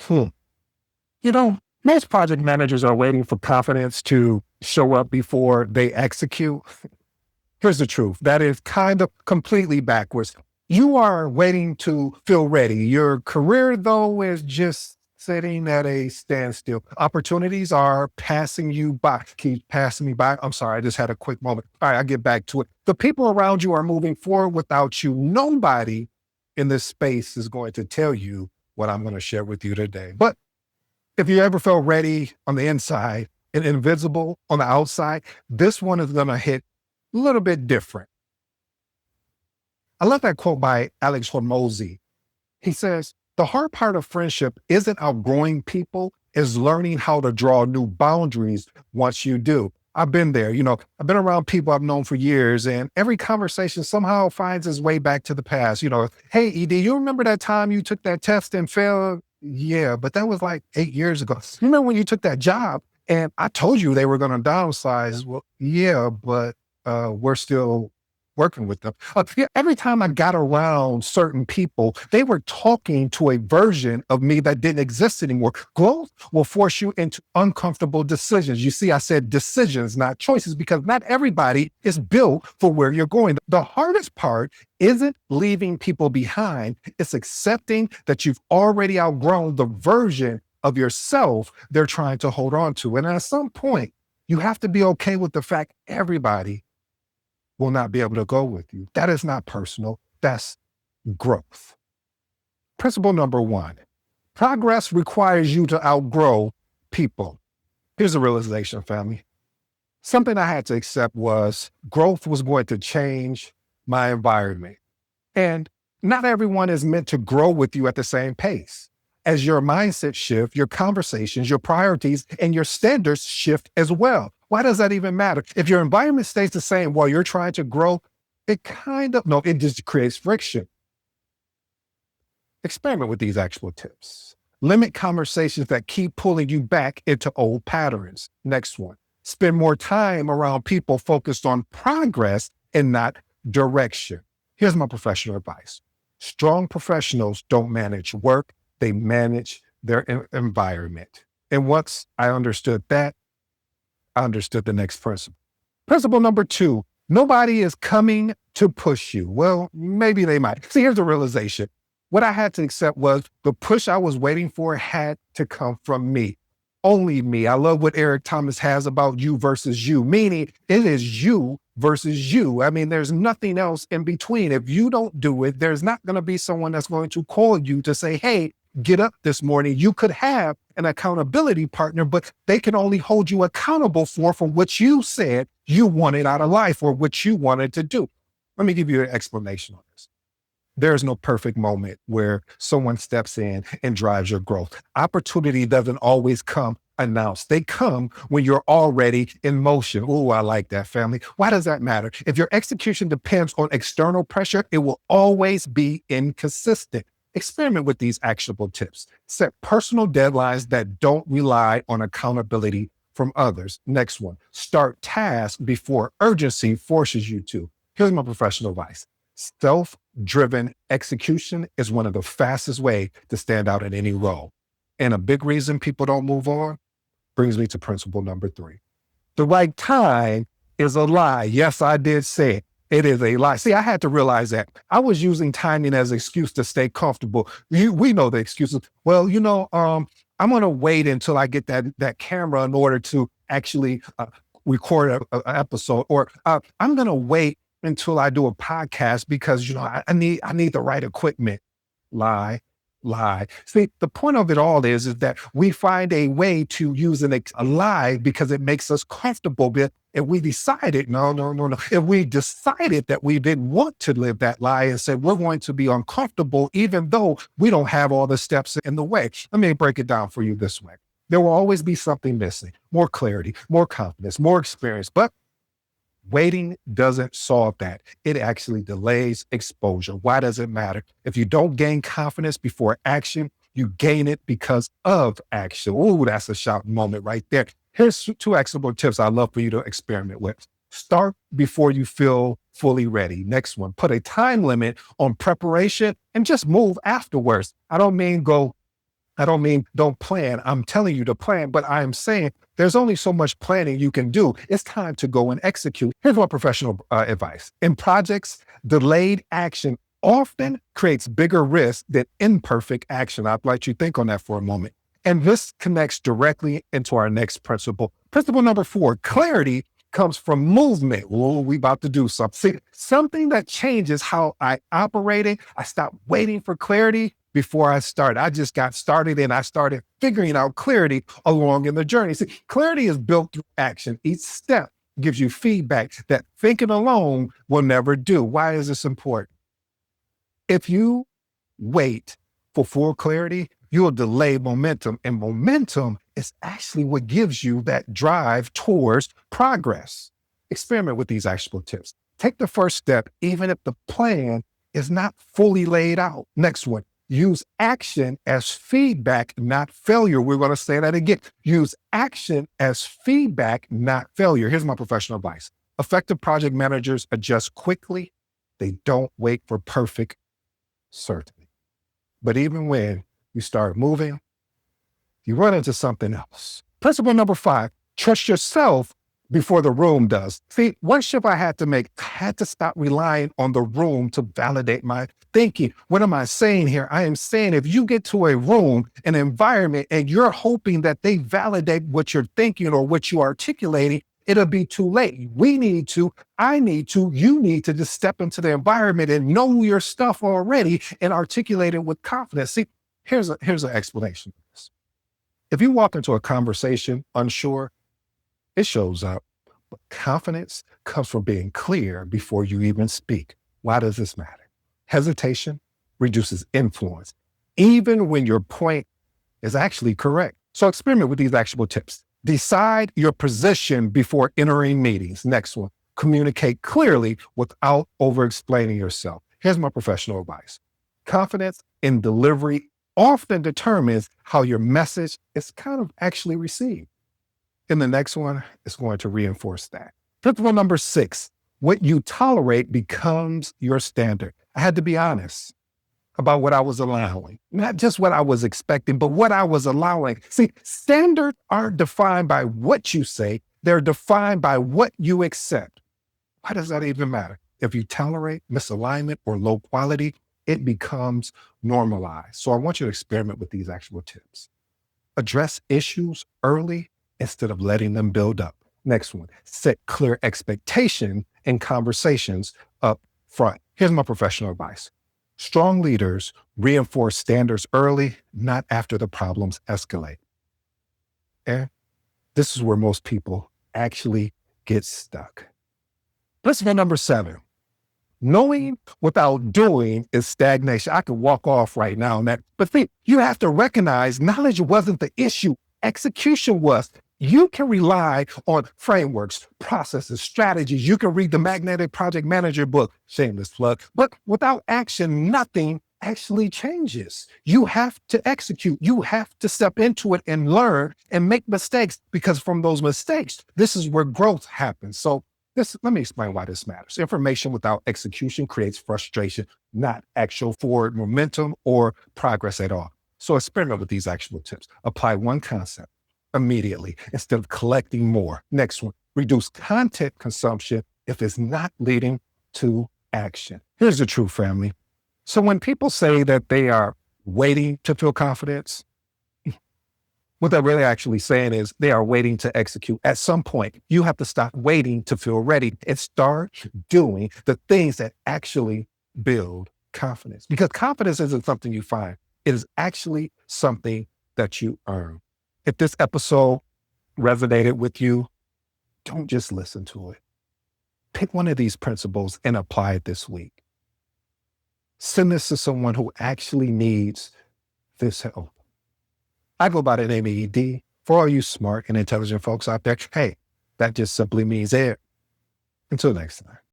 Hmm. Most project managers are waiting for confidence to show up before they execute. Here's the truth. That is kind of completely backwards. You are waiting to feel ready. Your career, though, is just sitting at a standstill. Opportunities are passing you by, keep passing me by. I'm sorry, I just had a quick moment. All right, I'll get back to it. The people around you are moving forward without you. Nobody in this space is going to tell you what I'm going to share with you today. But if you ever felt ready on the inside and invisible on the outside, this one is going to hit a little bit different. I love that quote by Alex Hormozy. He says, the hard part of friendship isn't outgrowing people, is learning how to draw new boundaries once you do. I've been there. I've been around people I've known for years, and every conversation somehow finds its way back to the past. Hey, ED, you remember that time you took that test and failed? Yeah, but that was like 8 years ago. You remember when you took that job and I told you they were going to downsize? Well, yeah, but we're still working with them. Yeah, every time I got around certain people, they were talking to a version of me that didn't exist anymore. Growth will force you into uncomfortable decisions. You see, I said decisions, not choices, because not everybody is built for where you're going. The hardest part isn't leaving people behind. It's accepting that you've already outgrown the version of yourself they're trying to hold on to. And at some point, you have to be okay with the fact everybody will not be able to go with you. That is not personal. That's growth. Principle number 1, progress requires you to outgrow people. Here's a realization, family. Something I had to accept was growth was going to change my environment. And not everyone is meant to grow with you at the same pace. As your mindset shift, your conversations, your priorities, and your standards shift as well. Why does that even matter? If your environment stays the same while you're trying to grow, it just creates friction. Experiment with these actual tips. Limit conversations that keep pulling you back into old patterns. Next one, spend more time around people focused on progress and not direction. Here's my professional advice. Strong professionals don't manage work, they manage their environment. And once I understood that, I understood the next principle. Principle number 2, nobody is coming to push you. Well, maybe they might. See, here's the realization. What I had to accept was the push I was waiting for had to come from me. Only me. I love what Eric Thomas has about you versus you, meaning it is you versus you. I mean, there's nothing else in between. If you don't do it, there's not going to be someone that's going to call you to say, hey, get up this morning. You could have an accountability partner, but they can only hold you accountable for what you said you wanted out of life or what you wanted to do. Let me give you an explanation on this. There is no perfect moment where someone steps in and drives your growth. Opportunity doesn't always come announced. They come when you're already in motion. Oh, I like that, family. Why does that matter? If your execution depends on external pressure, it will always be inconsistent. Experiment with these actionable tips. Set personal deadlines that don't rely on accountability from others. Next one, start tasks before urgency forces you to. Here's my professional advice. Self-driven execution is one of the fastest ways to stand out in any role. And a big reason people don't move on brings me to principle number 3. The right time is a lie. Yes, I did say it. It is a lie. See, I had to realize that. I was using timing as an excuse to stay comfortable. We know the excuses. Well, I'm going to wait until I get that camera in order to actually record an episode. Or I'm going to wait until I do a podcast because, I need the right equipment. Lie. See, the point of it all is that we find a way to use a lie because it makes us comfortable. But if we decided, no. If we decided that we didn't want to live that lie and said, we're going to be uncomfortable, even though we don't have all the steps in the way. Let me break it down for you this way. There will always be something missing, more clarity, more confidence, more experience, but waiting doesn't solve that. It actually delays exposure. Why does it matter? If you don't gain confidence before action, you gain it because of action. Ooh, that's a shout moment right there. Here's 2 actionable tips I'd love for you to experiment with. Start before you feel fully ready. Next one, put a time limit on preparation and just move afterwards. I don't mean go I don't mean don't plan. I'm telling you to plan, but I'm saying there's only so much planning you can do. It's time to go and execute. Here's my professional advice. In projects, delayed action often creates bigger risk than imperfect action. I'd like you to think on that for a moment. And this connects directly into our next principle. Principle number 4, clarity comes from movement. Oh, we about to do something. See, something that changes how I operated. I stopped waiting for clarity before I started. I just got started and I started figuring out clarity along in the journey. See, clarity is built through action. Each step gives you feedback that thinking alone will never do. Why is this important? If you wait for full clarity, you'll delay momentum. And momentum is actually what gives you that drive towards progress. Experiment with these actionable tips. Take the first step, even if the plan is not fully laid out. Next one, use action as feedback, not failure. We're going to say that again. Use action as feedback, not failure. Here's my professional advice. Effective project managers adjust quickly. They don't wait for perfect certainty. But even when you start moving, you run into something else. Principle number 5, trust yourself before the room does. See, one shift I had to make, I had to stop relying on the room to validate my thinking. What am I saying here? I am saying if you get to a room, an environment, and you're hoping that they validate what you're thinking or what you're articulating, it'll be too late. I need to, you need to just step into the environment and know your stuff already and articulate it with confidence. See, here's an explanation. If you walk into a conversation unsure, it shows up. But confidence comes from being clear before you even speak. Why does this matter? Hesitation reduces influence, even when your point is actually correct. So experiment with these actionable tips. Decide your position before entering meetings. Next one, communicate clearly without over-explaining yourself. Here's my professional advice. Confidence in delivery often determines how your message is kind of actually received. And the next one is going to reinforce that. Principle number 6, what you tolerate becomes your standard. I had to be honest about what I was allowing, not just what I was expecting, but what I was allowing. See, standards aren't defined by what you say, they're defined by what you accept. Why does that even matter? If you tolerate misalignment or low quality, it becomes normalized. So I want you to experiment with these actual tips. Address issues early instead of letting them build up. Next one, set clear expectation in conversations up front. Here's my professional advice. Strong leaders reinforce standards early, not after the problems escalate. And this is where most people actually get stuck. Principle number 7, knowing without doing is stagnation. I could walk off right now on that. But see, you have to recognize knowledge wasn't the issue. Execution was. You can rely on frameworks, processes, strategies. You can read the Magnetic Project Manager book, shameless plug. But without action, nothing actually changes. You have to execute. You have to step into it and learn and make mistakes, because from those mistakes, this is where growth happens. So let me explain why this matters. Information without execution creates frustration, not actual forward momentum or progress at all. So experiment with these actual tips. Apply one concept immediately instead of collecting more. Next one, reduce content consumption if it's not leading to action. Here's the truth, family. So when people say that they are waiting to feel confidence, what they're really actually saying is they are waiting to execute. At some point, you have to stop waiting to feel ready and start doing the things that actually build confidence. Because confidence isn't something you find. It is actually something that you earn. If this episode resonated with you, don't just listen to it. Pick one of these principles and apply it this week. Send this to someone who actually needs this help. I go by the name of ED. For all you smart and intelligent folks out there, hey, that just simply means air. Until next time.